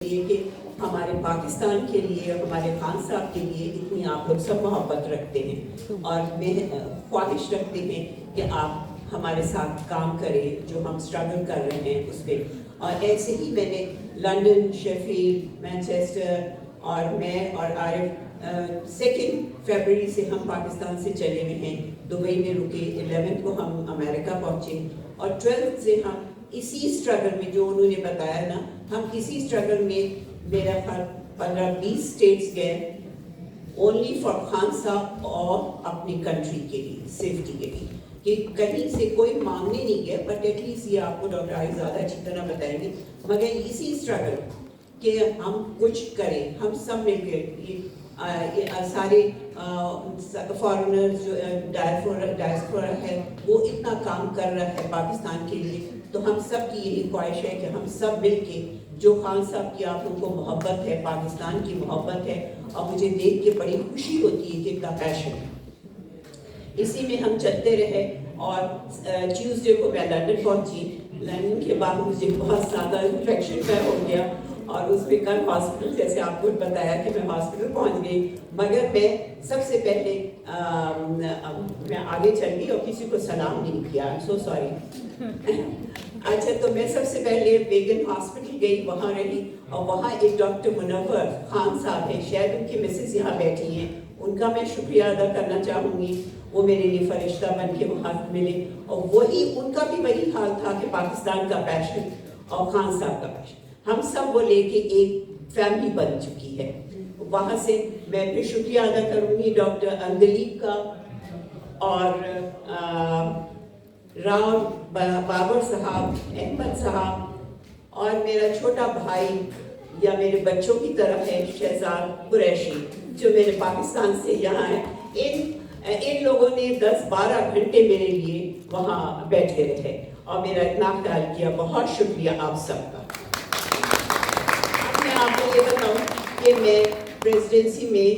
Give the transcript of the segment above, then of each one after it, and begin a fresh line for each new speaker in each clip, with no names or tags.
یہ کہ ہمارے پاکستان کے لیے ہمارے خان صاحب کے لیے اتنی آپ لوگ سب محبت رکھتے ہیں اور میں خواہش رکھتے ہیں کہ آپ ہمارے ساتھ کام کریں جو ہم اسٹرگل کر رہے ہیں اس پہ. اور ایسے ہی میں نے لنڈن، شیفیلڈ، مینچسٹر اور میں اور عارف 2 فروری سے ہم پاکستان سے چلے ہوئے ہیں. دبئی میں رکے، 11 کو ہم امریکہ پہنچے اور 12 سے ہم اسی اسٹرگل میں جو انہوں نے بتایا نا، ہم اسی اسٹرگل میں میرا خیال 15-20 اسٹیٹس گئے اونلی فار خان صاحب اور اپنی کنٹری کے لیے، سیفٹی کے لیے، کہ کہیں سے کوئی مانگنے نہیں گئے. بٹ ایٹ لیسٹ یہ آپ کو ڈاکٹر عائز زیادہ اچھی طرح بتائیں گے، مگر اسی اسٹرگل کہ ہم کچھ کریں، ہم سب مل کے یہ سارے فارنرز جو ڈائسپورا ہے وہ اتنا کام کر رہا ہے پاکستان کے لیے. تو ہم سب کی یہی خواہش ہے کہ ہم سب مل کے جو خان صاحب کی آپ لوگوں کو محبت ہے، پاکستان کی محبت ہے، اور مجھے دیکھ کے بڑی خوشی ہوتی ہے کہ اتنا پیشن ہے، اسی میں ہم چلتے رہے. اور ٹیوزڈے کو میں لنڈن پہنچی. لنڈن کے بعد مجھے بہت زیادہ انفیکشن میں ہو گیا اور اس میں کل ہاسپٹل، جیسے آپ کو بتایا کہ میں ہاسپٹل پہنچ گئی. مگر میں سب سے پہلے میں آگے چل گئی اور کسی کو سلام نہیں کیا. So sorry. اچھا، تو میں سب سے پہلے بیگن ہاسپٹل گئی، وہاں رہی، اور وہاں ایک ڈاکٹر منور خان صاحب ہیں، شاید ان کی مسز یہاں بیٹھی ہیں، ان کا میں شکریہ ادا کرنا چاہوں گی. وہ میرے لیے فرشتہ بن کے وہاں ملے، اور وہی ان کا بھی وہی حال تھا کہ پاکستان کا پیشن اور خان صاحب کا پیشن، ہم سب وہ لے کے ایک فیملی بن چکی ہے. وہاں سے میں پھر شکریہ ادا کروں گی ڈاکٹر اندلیب کا اور راؤ بابر صاحب، احمد صاحب، اور میرا چھوٹا بھائی یا میرے بچوں کی طرف ہے شہزاد قریشی جو میرے پاکستان سے یہاں ہے. ان لوگوں نے 10-12 گھنٹے میرے لیے وہاں بیٹھے رہے اور میرا اتنا خیال کیا. بہت شکریہ آپ سب کا. اب میں آپ کو یہ بتاؤں کہ میں پریزیڈنسی میں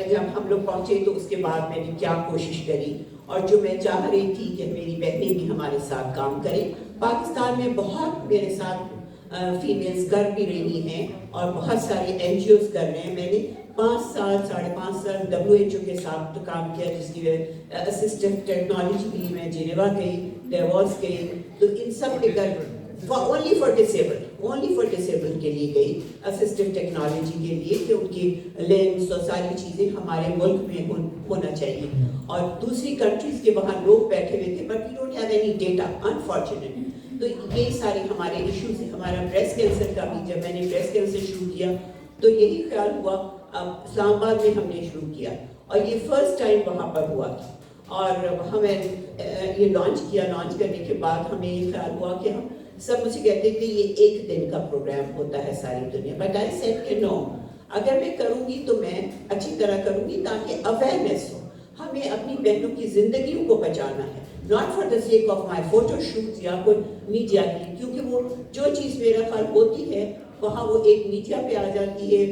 جب ہم لوگ پہنچے تو اس کے بعد میں نے کیا کوشش کری، اور جو میں چاہ رہی تھی کہ میری بہنیں بھی ہمارے ساتھ کام کریں. پاکستان میں بہت میرے ساتھ فیمیلز کر بھی رہی ہیں اور بہت سارے NGOs کر رہے ہیں. میں نے 5 سال 5.5 سال WHO کے ساتھ کام کیا، جس کی اسسٹنٹ ٹیکنالوجی کے لیے میں جنیوا گئی، ڈیووس گئی. تو ان سب کے گھر اونلی فار ڈسیبل کے لیے گئی، اسسٹنٹ ٹیکنالوجی کے لیے، کہ ان کی لینس اور ساری چیزیں ہمارے ملک میں ہونا چاہیے. اور دوسری کنٹریز کے وہاں لوگ بیٹھے ہوئے تھے، but we don't have any data, unfortunately. تو یہ سارے ہمارے ایشوز ہیں. ہمارا بریسٹ کینسر کا بھی، جب میں نے بریسٹ کینسر شروع کیا تو یہی خیال ہوا. اسلام آباد میں ہم نے شروع کیا اور یہ فرسٹ ٹائم وہاں پر ہوا تھا، اور وہاں میں یہ لانچ کیا. لانچ کرنے کے بعد ہمیں یہ خیال ہوا کہ ہم سب مجھے کہتے کہ یہ 1 دن کا پروگرام ہوتا ہے ساری دنیا. بٹ آئی سیڈ کہ نو، اگر میں کروں گی تو میں اچھی طرح کروں گی تاکہ اویئرنیس ہو. ہمیں اپنی بہنوں کی زندگیوں کو بچانا ہے، not for the sake of my photo shoots یا کوئی میڈیا کے لیے، کیونکہ وہ جو چیز میرا خیال ہوتی ہے وہاں وہ ایک میڈیا پہ آ جاتی ہے،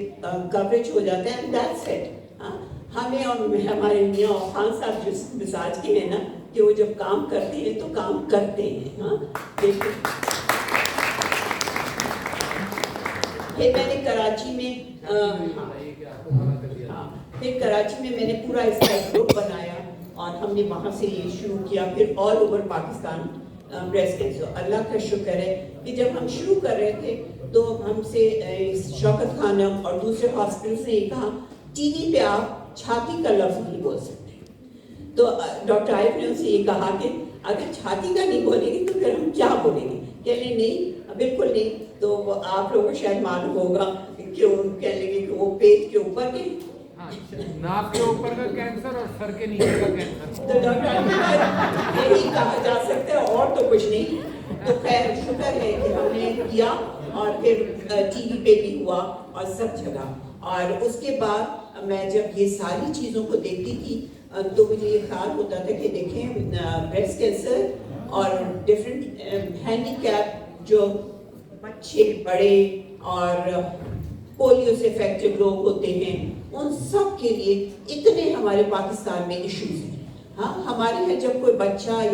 کوریج ہو جاتا ہے، اینڈ دیٹس اٹ. ہمیں اور ہمارے میاں اور خان صاحب جس مزاج کے ہیں نا کہ وہ جب کام کرتے ہیں تو کام کرتے ہیں. پھر میں نے کراچی میں پھر کراچی میں نے پورا اس کا گروپ بنایا اور ہم نے وہاں سے یہ شروع کیا. پھر all over Pakistan breast cancer. اللہ کا شکر ہے کہ جب ہم شروع کر رہے تھے تو ہم سے شوکت خانم اور دوسرے ہاسپٹلس نے یہ کہا ٹی وی پہ آپ چھاتی کا لفظ نہیں بول سکتے. تو ڈاکٹر عائف نے ان سے یہ کہا کہ اگر چھاتی کا نہیں بولیں گے تو پھر ہم کیا بولیں گے؟ کہنے نہیں، بالکل نہیں. تو آپ لوگوں کو شاید معلوم ہوگا کہ وہ کہنے لگے کہ وہ پیٹ کے اوپر کے
ناک کے اوپر کا کینسر اور سر کے نیچے کا کینسر.
تو ڈاکٹر یہی کہا جا سکتا ہے اور تو کچھ نہیں. تو خیر شکر ہے کہ ہم نے کیا اور پھر ٹی وی پہ بھی ہوا اور سب جگہ. اور اس کے بعد میں جب یہ ساری چیزوں کو دیکھتی تھی تو مجھے یہ خیال ہوتا تھا کہ دیکھیں بریسٹ کینسر اور ڈفرینٹ ہینڈی کیپ جو بچے، بڑے اور پولیو سے افیکٹڈ لوگ ہوتے ہیں، ان سب کے لیے اتنے ہمارے پاکستان میں ایشوز ہیں. ہاں، ہمارے یہاں جب کوئی بچہ یا